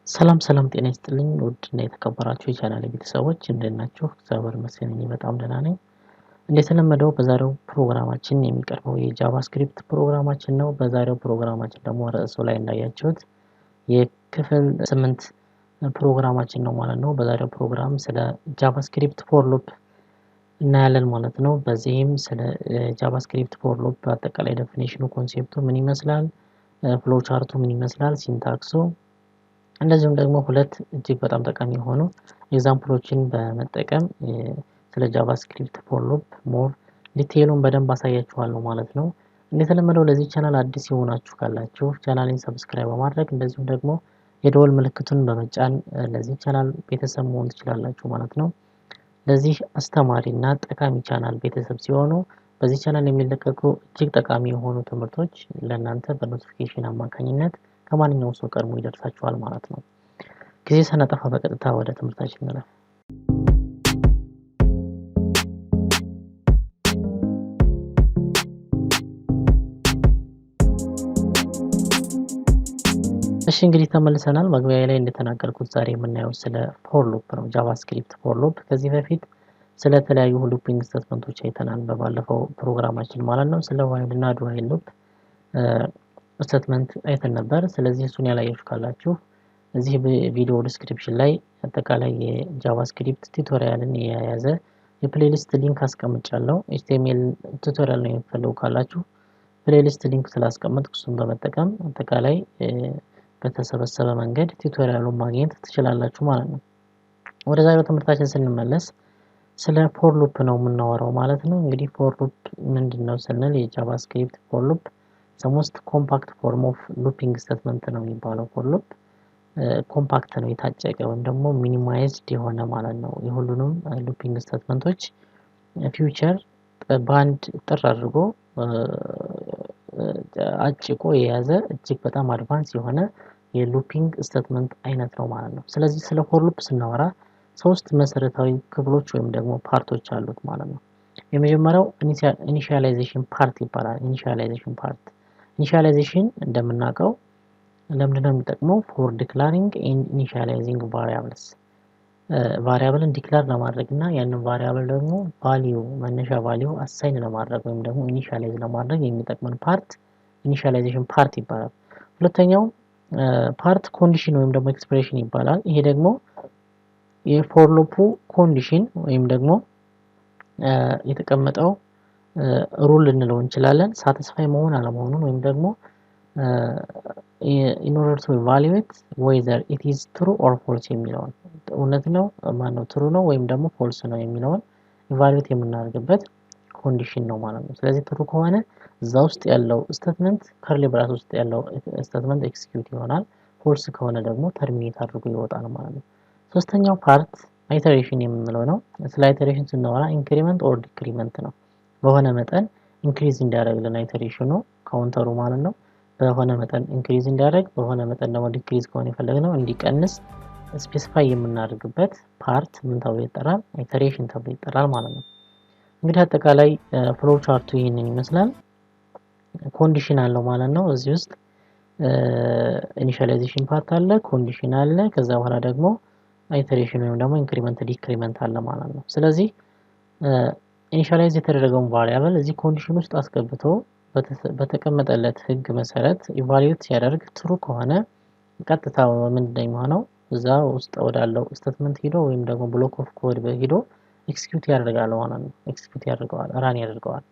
ሰላም ጤና ይስጥልኝ ውድና የተከበራችሁ የቻናሌ ቤተሰቦች እንደናችሁ እግዚአብሔር ይመስገን እኔ በጣም ደህና ነኝ። እንደተለመደው በዛሬው ፕሮግራማችን የሚቀርበው የጃቫስክሪፕት ፕሮግራማችን ነው። በዛሬው ፕሮግራማችን ደግሞ ርዕሱ ላይ እንዳያችሁት የክፍል 8 ፕሮግራማችን ነው ማለት ነው። በዛሬው ፕሮግራም ስለ ጃቫስክሪፕት ፎር ሉፕ እናያለን ማለት ነው። በዚህም ስለ ጃቫስክሪፕት ፎር ሉፕ አጠቃላይ ዴፊኒሽኑ ኮንሴፕቱ ምን ይመስላል፣ ፍሎ ቻርቱ ምን ይመስላል፣ ሲንታክሱ እንደዚሁም ደግሞ ሁለት እጅግ በጣም ጠቃሚ የሆኑ ኤግዛምፕሎችን በመጠቀም ስለ ጃቫስክሪፕት ፎር ሉፕ ሞር ዲቴይሉን በደንብ አሳያችኋለሁ ማለት ነው። እንደተለመደው ለዚህ ቻናል አዲስ የሆናችሁ ካላችሁ ቻናሌን ሰብስክራይብ በማድረግ እንደዚሁም ደግሞ የደወል ምልክቱን በመጫን ለዚህ ቻናል ቤተሰብ መሆን ትችላላችሁ ማለት ነው። ለዚህ አስተማሪና ጠቃሚ ቻናል ቤተሰብ ሲሆኑ በዚህ ቻናል የሚለቀቁ እጅግ ጠቃሚ የሆኑ ትምህርቶች ለእናንተ በኖቲፊኬሽን አማካኝነት ከማንኛውም ሰው ቀድሞ ይደርሳችኋል ማለት ነው። ጊዜ ሳናጠፋ በቀጥታ ወደ ትምህርታችን እንለፍ። እሺ እንግዲህ ተመልሰናል። መግቢያ ላይ እንደተናገርኩት ዛሬ የምናየው ስለ ፎር ሉፕ ነው፣ ጃቫስክሪፕት ፎር ሉፕ። ከዚህ በፊት ስለ ተለያዩ ሉፒንግ ስቴትመንቶች አይተናል በባለፈው ፕሮግራማችን ማለት ነው። ስለ ዋይል እና ዱ ዋይል ሉፕ ስቴትመንት አይተን ነበር። ስለዚህ እሱን ያላያችሁ ካላችሁ እዚህ ቪዲዮ ዲስክሪፕሽን ላይ አጠቃላይ የጃቫስክሪፕት ቱቶሪያልን የያዘ የፕሌሊስት ሊንክ አስቀምጫለሁ። ኤችቲኤምኤል ቱቶሪያል ነው የምትፈልጉ ካላችሁ ፕሌሊስት ሊንክ ስላስቀመጥኩ እሱን በመጠቀም አጠቃላይ በተሰበሰበ መንገድ ቱቶሪያሉን ማግኘት ትችላላችሁ ማለት ነው። ወደ ዛሬው ትምህርታችን ስንመለስ ስለ ፎር ሉፕ ነው የምናወራው ማለት ነው። እንግዲህ ፎር ሉፕ ምንድነው ስንል የጃቫስክሪፕት ፎር ሉፕ the most compact form of looping statement ነው የሚባለው። ፎር ሉፕ ኮምፓክት ነው፣ የታጨቀ ወይም ደግሞ ሚኒማይዝድ የሆነ ማለት ነው። የሁሉንም ሉፒንግ ስቴትመንቶች ፊውቸር በአንድ ጥር አድርጎ አጭቆ የያዘ እጅግ በጣም አድቫንስ የሆነ የሉፒንግ ስቴትመንት አይነት ነው ማለት ነው። ስለዚህ ስለ ፎር ሉፕ ስናወራ ሶስት መሰረታዊ ክፍሎች ወይም ደግሞ ፓርቶች አሉት ማለት ነው። የመጀመሪያው ኢኒሺያላይዜሽን ፓርት ይባላል። ኢኒሺያላይዜሽን እንደምናውቀው ለምንድነው የሚጠቅመው? ፎር ዲክላሪንግ ኤንድ ኢኒሺያላይዚንግ ቫሪያብልስ፣ ቫሪያብልን ዲክላር ለማድረግ እና ያንን ቫሪያብል ደግሞ ቫልዩ መነሻ ቫልዩ አሳይን ለማድረግ ወይም ደግሞ ኢኒሺያላይዝ ለማድረግ የሚጠቅመን ፓርት ኢኒሺያላይዜሽን ፓርት ይባላል። ሁለተኛው ፓርት ኮንዲሽን ወይም ደግሞ ኤክስፕሬሽን ይባላል። ይሄ ደግሞ የፎር ሉፑ ኮንዲሽን ወይም ደግሞ የተቀመጠው ሩል ልንለው እንችላለን ሳቲስፋይ መሆን አለመሆኑን ወይም ደግሞ in order to evaluate whether it is true or false የሚለውን እውነት ነው ማነው true ነው ወይም ደግሞ false ነው የሚለውን ኢቫሉዌት የምናደርግበት ኮንዲሽን ነው ማለት ነው። ስለዚህ true ከሆነ እዛ ውስጥ ያለው ስቴትመንት ከርሊ ብራኬት ውስጥ ያለው ስቴትመንት ኤክሲኪዩት ይሆናል፣ false ከሆነ ደግሞ ተርሚኔት አድርጎ ይወጣል ማለት ነው። ሶስተኛው ፓርት አይተሬሽን የምንለው ነው። ስለ አይተሬሽን ስናወራ ኢንክሪመንት ኦር ዲክሪመንት ነው። በሆነ መጠን ኢንክሪዝ እንዲያደርግልን አይተሬሽኑ ካውንተሩ ማለት ነው። በሆነ መጠን ኢንክሪዝ እንዲያደርግ፣ በሆነ መጠን ደግሞ ዲክሪዝ ከሆነ የፈለግነው እንዲቀንስ ስፔሲፋይ የምናደርግበት ፓርት ምን ተብሎ ይጠራል? አይተሬሽን ተብሎ ይጠራል ማለት ነው። እንግዲህ አጠቃላይ ፍሎ ቻርቱ ይህንን ይመስላል። ኮንዲሽን አለው ማለት ነው። እዚህ ውስጥ ኢኒሺያላይዜሽን ፓርት አለ፣ ኮንዲሽን አለ፣ ከዛ በኋላ ደግሞ አይተሬሽን ወይም ደግሞ ኢንክሪመንት ዲክሪመንት አለ ማለት ነው። ስለዚህ ኢኒሺያላይዝ የተደረገውን ቫሪያብል እዚህ ኮንዲሽን ውስጥ አስገብቶ በተቀመጠለት ህግ መሰረት ኢቫሉዌት ሲያደርግ ትሩ ከሆነ ቀጥታ ምንድነው የሚሆነው? እዛ ውስጥ ወዳለው ስቴትመንት ሄዶ ወይም ደግሞ ብሎክ ኦፍ ኮድ ሄዶ ኤክሲኪዩት ያደርጋል ማለት ነው። ኤክሲኪዩት ያደርገዋል፣ ራን ያደርገዋል።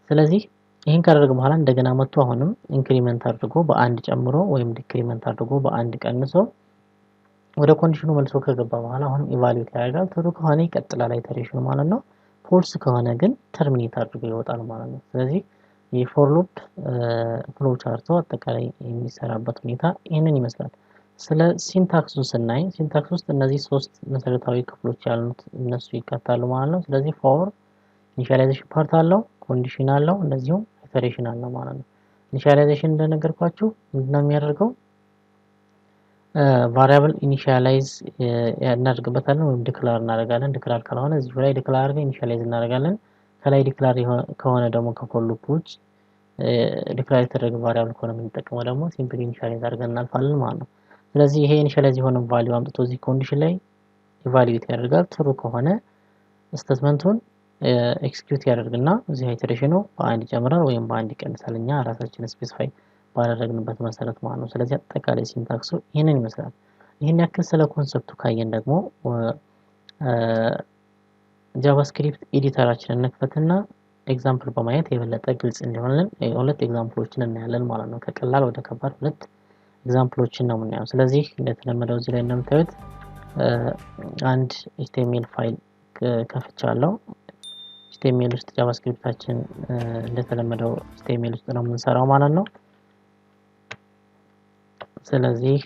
ስለዚህ ይሄን ካደረገ በኋላ እንደገና መጥቶ አሁንም ኢንክሪመንት አድርጎ በአንድ ጨምሮ ወይም ዲክሪመንት አድርጎ በአንድ ቀንሶ ወደ ኮንዲሽኑ መልሶ ከገባ በኋላ አሁንም ኢቫሉዌት ያደርጋል። ትሩ ከሆነ ይቀጥላል አይተሬሽኑ ማለት ነው። ፎልስ ከሆነ ግን ተርሚኔት አድርጎ ይወጣል ማለት ነው። ስለዚህ የፎር ሉፕ ፍሎ ቻርቱ አጠቃላይ የሚሰራበት ሁኔታ ይሄንን ይመስላል። ስለ ሲንታክሱ ስናይ ሲንታክስ ውስጥ እነዚህ ሶስት መሰረታዊ ክፍሎች ያሉት እነሱ ይካታሉ ማለት ነው። ስለዚህ ፎር ኢኒሺያላይዜሽን ፓርት አለው፣ ኮንዲሽን አለው፣ እንደዚሁም አይተሬሽን አለው ማለት ነው። ኢኒሺያላይዜሽን እንደነገርኳችሁ ምንድነው የሚያደርገው? ቫሪያብል ኢኒሺያላይዝ እናደርግበታለን ወይም ዲክላር እናደርጋለን። ዲክላር ካልሆነ እዚህ ላይ ዲክላር አድርገን ኢኒሺያላይዝ እናደርጋለን። ከላይ ዲክላር ከሆነ ደግሞ ከፎር ሉፕ ውጭ ዲክላር የተደረገ ቫሪያብል ከሆነ የምንጠቀመው ደግሞ ሲምፕሊ ኢኒሺያላይዝ አድርገን እናልፋለን ማለት ነው። ስለዚህ ይሄ ኢኒሻላይዝ የሆነ ቫልዩ አምጥቶ እዚህ ኮንዲሽን ላይ ኢቫሉዌት ያደርጋል ትሩ ከሆነ ስቴትመንቱን ኤክስኪዩት ያደርግና እዚህ ኢተሬሽኑ በአንድ ይጨምራል ወይም በአንድ ይቀንሳል እኛ ራሳችን ስፔሲፋይ ባደረግንበት መሰረት ማለት ነው ስለዚህ አጠቃላይ ሲንታክሱ ይሄንን ይመስላል ይሄን ያክል ስለ ኮንሰፕቱ ካየን ደግሞ ጃቫስክሪፕት ኤዲተራችንን እንክፈትና ኤግዛምፕል በማየት የበለጠ ግልጽ እንዲሆንልን ሁለት ኤግዛምፕሎችን እናያለን ማለት ነው ከቀላል ወደ ከባድ ሁለት ኤግዛምፕሎችን ነው የምናየው ስለዚህ እንደተለመደው እዚህ ላይ እንደምታዩት አንድ HTML ፋይል ከፍቻለሁ HTML ውስጥ ጃቫስክሪፕታችን እንደተለመደው HTML ውስጥ ነው የምንሰራው ማለት ነው ስለዚህ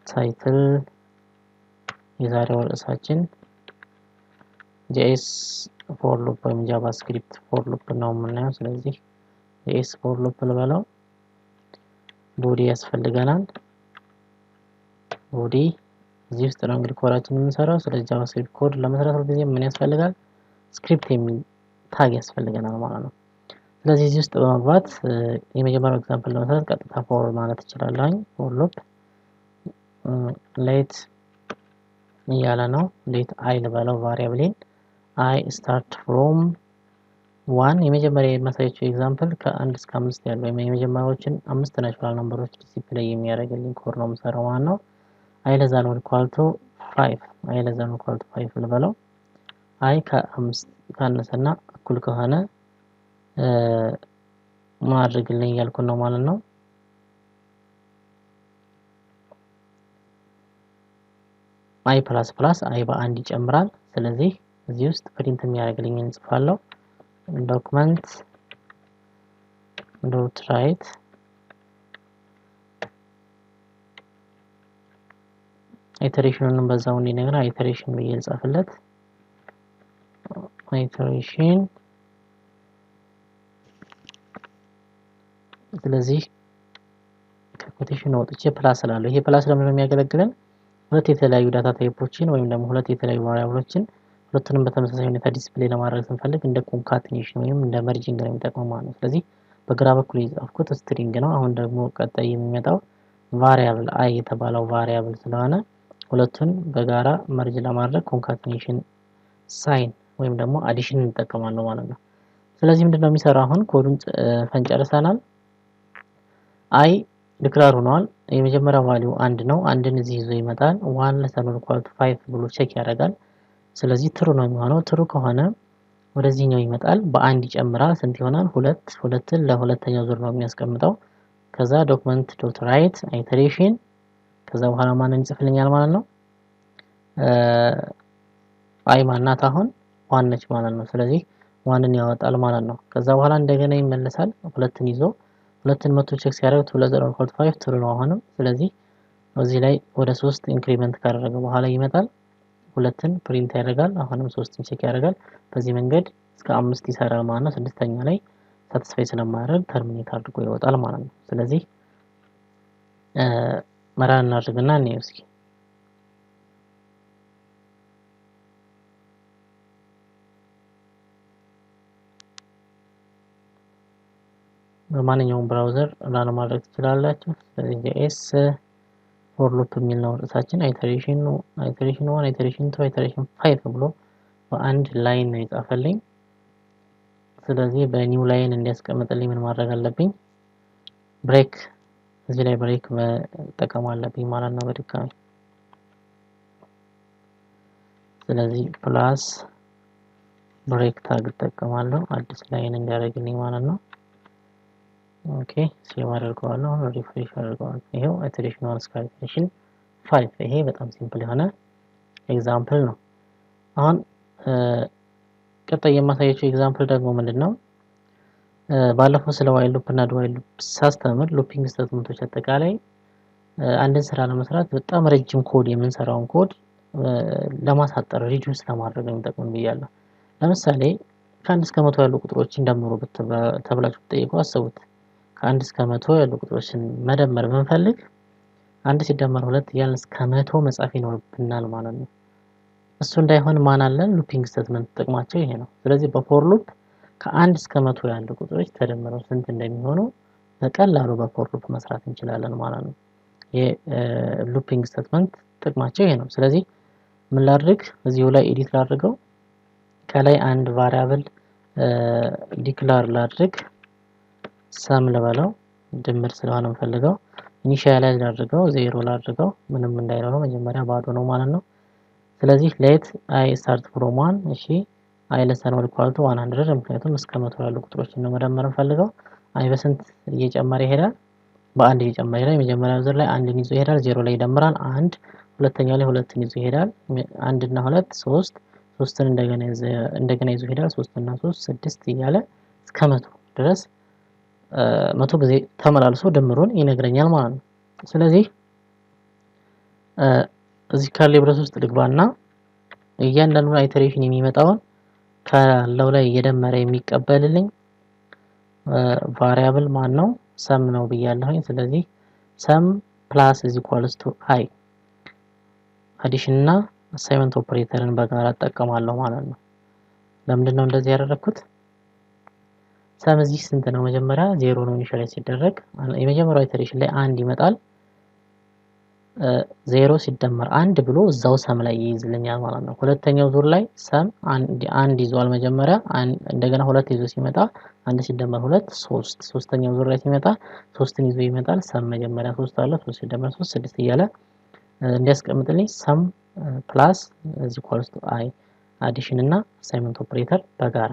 ታይትል የዛሬው ርዕሳችን JS for loop ወይም ጃቫስክሪፕት for loop ነው የምናየው ስለዚህ JS for loop ልበለው ቦዲ ያስፈልገናል ቦዲ እዚህ ውስጥ ነው እንግዲህ ኮዳችንን የምንሰራው ስለዚህ ጃቫስክሪፕት ኮድ ለመስራት ሁሉ ጊዜ ምን ያስፈልጋል ስክሪፕት የሚል ታግ ያስፈልገናል ማለት ነው ስለዚህ እዚህ ውስጥ በመግባት የመጀመሪያው ኤግዛምፕል ለመስራት ቀጥታ for ማለት እችላለሁ for loop let እያለ ነው let I ልበለው ቫሪያብልን I start from 1 የመጀመሪያ የማሳያችሁ ኤግዛምፕል ከ1 እስከ 5 ያለው የመጀመሪያዎችን 5 ናቹራል ነምበሮች ዲስፕሌይ የሚያደርግልኝ ኮድ ነው የምሰራው ማለት ነው I less than or equal to 5 I less than or equal to 5 ልበለው I ከ5 ካነሰና እኩል ከሆነ ማድረግልኝ ያልኩ ነው ማለት ነው I plus I በአንድ ይጨምራል ስለዚህ እዚህ ውስጥ ፕሪንት የሚያደርግልኝ እንጽፋለሁ ዶክመንት ዶት ራይት ኢተሬሽኑን በዛው እንዲነግራ ኢተሬሽን ብዬ ልጻፍለት ኢተሬሽን ስለዚህ ከኮቴሽን ወጥቼ ፕላስ ስላለው ይሄ ፕላስ ለምን ነው የሚያገለግለን ሁለት የተለያዩ ዳታ ታይፖችን ወይም ደግሞ ሁለት የተለያዩ ቫሪያብሎችን ሁለቱንም በተመሳሳይ ሁኔታ ዲስፕሌይ ለማድረግ ስንፈልግ እንደ ኮንካቲኔሽን ወይም እንደ መርጂንግ ነው የሚጠቅመው ማለት ነው ስለዚህ በግራ በኩል የጻፍኩት ስትሪንግ ነው አሁን ደግሞ ቀጣይ የሚመጣው ቫሪያብል I የተባለው ቫሪያብል ስለሆነ ሁለቱን በጋራ መርጅ ለማድረግ ኮንካቲኔሽን ሳይን ወይም ደግሞ አዲሽን እንጠቀማለን ማለት ነው ስለዚህ ምንድነው የሚሰራው አሁን ኮዱን ፈንጨርሰናል I ዲክላር ሆኗል የመጀመሪያው ቫልዩ 1 ነው አንድን እዚህ ይዞ ይመጣል 1 less than or equal to 5 ብሎ ቼክ ያደርጋል ስለዚህ ትሩ ነው የሚሆነው ትሩ ከሆነ ወደዚህኛው ይመጣል በአንድ ይጨምራል ስንት ይሆናል 2 ሁለትን ለሁለተኛው ዙር ነው የሚያስቀምጠው ከዛ ዶክመንት ዶት ራይት ኢተሬሽን ከዛ በኋላ ማንን ይጽፍልኛል ማለት ነው አይ ማናት አሁን 1 ነች ማለት ነው ስለዚህ 1ን ያወጣል ማለት ነው ከዛ በኋላ እንደገና ይመለሳል ሁለትን ይዞ ሁለትን መቶ ቼክ ሲያደርግ 2.5 ትሩ ነው አሁንም ስለዚህ እዚህ ላይ ወደ 3 ኢንክሪመንት ካደረገ በኋላ ይመጣል ሁለትን ፕሪንት ያደርጋል አሁንም 3ን ቼክ ያደርጋል በዚህ መንገድ እስከ 5 ይሰራል ማለት ነው ስድስተኛ ላይ ሳቲስፋይ ስለማያደርግ ተርሚኔት አድርጎ ይወጣል ማለት ነው ስለዚህ መራን እናድርግና እንየው እስኪ በማንኛውም ብራውዘር ራን ማድረግ ትችላላችሁ ስለዚህ JS for loop የሚል ነው ርዕሳችን ኢተሬሽን 1 ኢተሬሽን 2 ኢተሬሽን 5 ብሎ በአንድ ላይን ነው የጻፈልኝ ስለዚህ በኒው ላይን እንዲያስቀምጥልኝ ምን ማድረግ አለብኝ ብሬክ እዚህ ላይ ብሬክ መጠቀም አለብኝ ማለት ነው በድጋሚ ስለዚህ ፕላስ ብሬክ ታግ ተጠቀማለሁ አዲስ ላይን እንዲያደርግልኝ ማለት ነው ኦኬ ሴቭ አድርገዋለሁ ሪፍሬሽ አድርገዋለሁ ይሄው ኢተሬሽን 1 እስከ ኢተሬሽን 5 ይሄ በጣም ሲምፕል የሆነ ኤግዛምፕል ነው አሁን ቀጣይ የማሳያችሁ ኤግዛምፕል ደግሞ ምንድነው ባለፈው ስለ ዋይል ሉፕ እና ዱዋይል ሉፕ ሳስተምር ሉፒንግ ስቴትመንቶች አጠቃላይ አንድን ስራ ለመስራት በጣም ረጅም ኮድ የምንሰራውን ኮድ ለማሳጠር ሪዱስ ለማድረግ የሚጠቅመን ብያለሁ ለምሳሌ ከ1 እስከ 100 ያሉ ቁጥሮችን ደምሩ ተብላችሁ ተጠይቁ አስቡት ከ1 እስከ 100 ያሉ ቁጥሮችን መደመር ብንፈልግ 1 ሲደመር 2 ያልን እስከ 100 መጻፍ ይኖርብናል ማለት ነው እሱ እንዳይሆን ማን አለን ሉፒንግ ስቴትመንት ጥቅማቸው ይሄ ነው ስለዚህ በፎር ሉፕ ከ1 እስከ 100 ያሉ ቁጥሮች ተደምረው ስንት እንደሚሆኑ በቀላሉ በፎር ሉፕ መስራት እንችላለን ማለት ነው የሉፒንግ ስቴትመንት ጥቅማቸው ይሄ ነው። ስለዚህ ምን ላድርግ እዚሁ ላይ ኤዲት ላድርገው ከላይ አንድ ቫሪያብል ዲክላር ላድርግ ሰም ልበለው ድምር ስለሆነ እንፈልገው ኢኒሺያላይዝ ላድርገው 0 ላድርገው ምንም እንዳይኖረው መጀመሪያ ባዶ ነው ማለት ነው። ስለዚህ let I start from 1 እሺ I less than or equal to 100 ምክንያቱም እስከ 100 ያሉ ቁጥሮችን ነው መደመር እንፈልገው I በስንት እየጨመረ ይሄዳል በአንድ እየጨመረ ይሄዳል የመጀመሪያው ዙር ላይ አንድን ይዞ ይሄዳል 0 ላይ ይደምራል 1 ሁለተኛው ላይ ሁለትን ይዞ ይሄዳል 1 እና 2 3 3ን እንደገና ይዞ ይሄዳል 3 እና 3 6 እያለ እስከ 100 ድረስ 100 ጊዜ ተመላልሶ ድምሩን ይነግረኛል ማለት ነው። ስለዚህ እዚህ ካለ ብረስ ውስጥ ልግባና እያንዳንዱን አይተሬሽን የሚመጣውን ካለው ላይ እየደመረ የሚቀበልልኝ ቫሪያብል ማን ነው ሰም ነው ብያለሁኝ። ስለዚህ ሰም ፕላስ is equals to i አዲሽን እና አሳይመንት ኦፕሬተርን በጋራ አጠቀማለሁ ማለት ነው። ለምንድን ነው እንደዚህ ያደረኩት? ሰም እዚህ ስንት ነው መጀመሪያ 0 ነው ኢኒሺያላይዝ ሲደረግ የመጀመሪያው ኢተሬሽን ላይ 1 ይመጣል 0 ሲደመር 1 ብሎ እዛው ሰም ላይ ይይዝልኛል ማለት ነው። ሁለተኛው ዙር ላይ ሰም 1 ይዟል መጀመሪያ እንደገና 2 ይዞ ሲመጣ 1 ሲደመር 2 3 ሶስተኛው ዙር ላይ ሲመጣ 3ን ይዞ ይመጣል ሰም መጀመሪያ 3 አለ 3 ሲደመር 3 6 እያለ እንዲያስቀምጥልኝ ሰም ፕላስ is equals to i አዲሽን እና አሳይመንት ኦፕሬተር በጋራ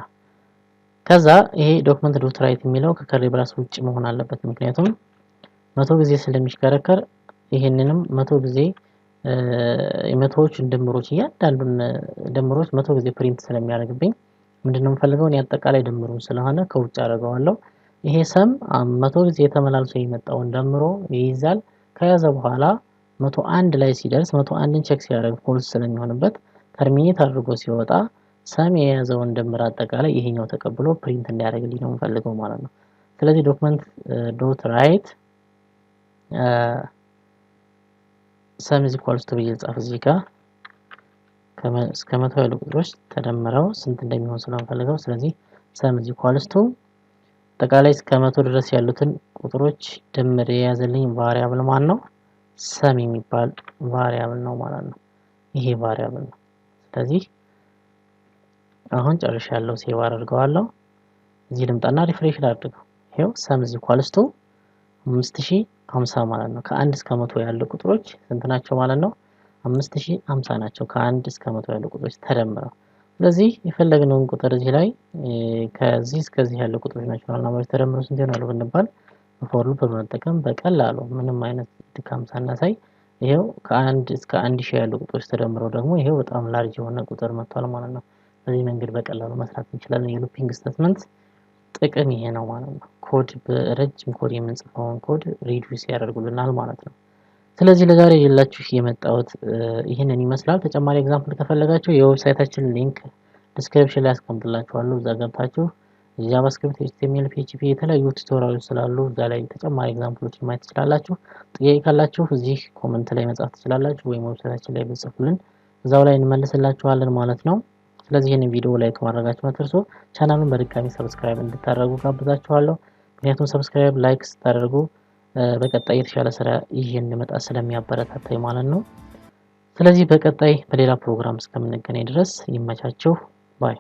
ከዛ ይሄ ዶክመንት ዶት ራይት የሚለው ከከርሊ ብራስ ውጪ መሆን አለበት ምክንያቱም 100 ጊዜ ስለሚሽከረከር ይሄንንም 100 ጊዜ የመቶዎችን ድምሮች እያንዳንዱን ድምሮች 100 ጊዜ ፕሪንት ስለሚያደርግብኝ ምንድነው የምፈልገው አጠቃላይ ድምሩን ስለሆነ ከውጭ አደርገዋለሁ። ይሄ ሰም 100 ጊዜ ተመላልሶ የመጣውን ደምሮ ይይዛል። ከያዘ በኋላ 101 ላይ ሲደርስ 101ን ቼክ ሲያደርግ ፎልስ ስለሚሆንበት ተርሚኔት አድርጎ ሲወጣ ሰም የያዘውን ድምር አጠቃላይ ይሄኛው ተቀብሎ ፕሪንት እንዲያደርግልኝ ነው የምፈልገው ማለት ነው። ስለዚህ ዶክመንት ዶት ራይት sum is equals to ብዬ ጻፍ እዚህ ጋር እስከ 100 ያሉ ቁጥሮች ተደምረው ስንት እንደሚሆን ስለምፈልገው ስለዚህ sum is equals to አጠቃላይ እስከ 100 ድረስ ያሉትን ቁጥሮች ድምር የያዘልኝ ቫሪያብል ማን ነው sum የሚባል ቫሪያብል ነው ማለት ነው። ይሄ ቫሪያብል ነው። ስለዚህ አሁን ጨርሻለሁ ሴቭ አድርገዋለሁ። እዚህ ልምጣና ሪፍሬሽ ላድርገው ይሄው sum is equals to 5050 ማለት ነው። ከ1 እስከ 100 ያሉ ቁጥሮች ስንት ናቸው ማለት ነው 5050 ናቸው ከ1 እስከ 100 ያሉ ቁጥሮች ተደምረው። ስለዚህ የፈለግነውን ቁጥር እዚህ ላይ ከዚህ እስከዚህ ያሉ ቁጥሮች ናቸው ማለት ተደምረው ስንት ይሆናሉ ብንባል ፎር ሉፕ በመጠቀም በቀላሉ ምንም አይነት ድካም ሳናሳይ ይሄው ከ1 እስከ 1000 ያሉ ቁጥሮች ተደምረው ደግሞ ይሄው በጣም ላርጅ የሆነ ቁጥር መጥቷል ማለት ነው። በዚህ መንገድ በቀላሉ መስራት እንችላለን። የሉፒንግ ስቴትመንት ጥቅም ይሄ ነው ማለት ነው። ኮድ በረጅም ኮድ የምንጽፈውን ኮድ ሪዱስ ያደርጉልናል ማለት ነው። ስለዚህ ለዛሬ ይላችሁ የመጣሁት ይሄንን ይመስላል። ተጨማሪ ኤግዛምፕል ከፈለጋችሁ የዌብሳይታችን ሊንክ ዲስክሪፕሽን ላይ አስቀምጥላችኋለሁ። እዛ ገብታችሁ JavaScript HTML PHP የተለያዩ ቱቶሪያሎች ስላሉ እዛ ላይ ተጨማሪ ኤግዛምፕሎችን ማየት ትችላላችሁ። ጥያቄ ካላችሁ እዚህ ኮሜንት ላይ መጻፍ ትችላላችሁ ወይም ዌብሳይታችን ላይ ብትጽፉልን እዛው ላይ እንመልስላችኋለን ማለት ነው። ስለዚህ ይሄንን ቪዲዮ ላይክ ማድረጋችሁ አትርሱ። ቻናሉን በድጋሚ ሰብስክራይብ እንድታደርጉ ጋብዛችኋለሁ። ምክንያቱም ሰብስክራይብ ላይክ ስታደርጉ በቀጣይ የተሻለ ስራ ይሄ እንመጣ ስለሚያበረታታኝ ማለት ነው። ስለዚህ በቀጣይ በሌላ ፕሮግራም እስከምንገናኝ ድረስ ይመቻችሁ ባይ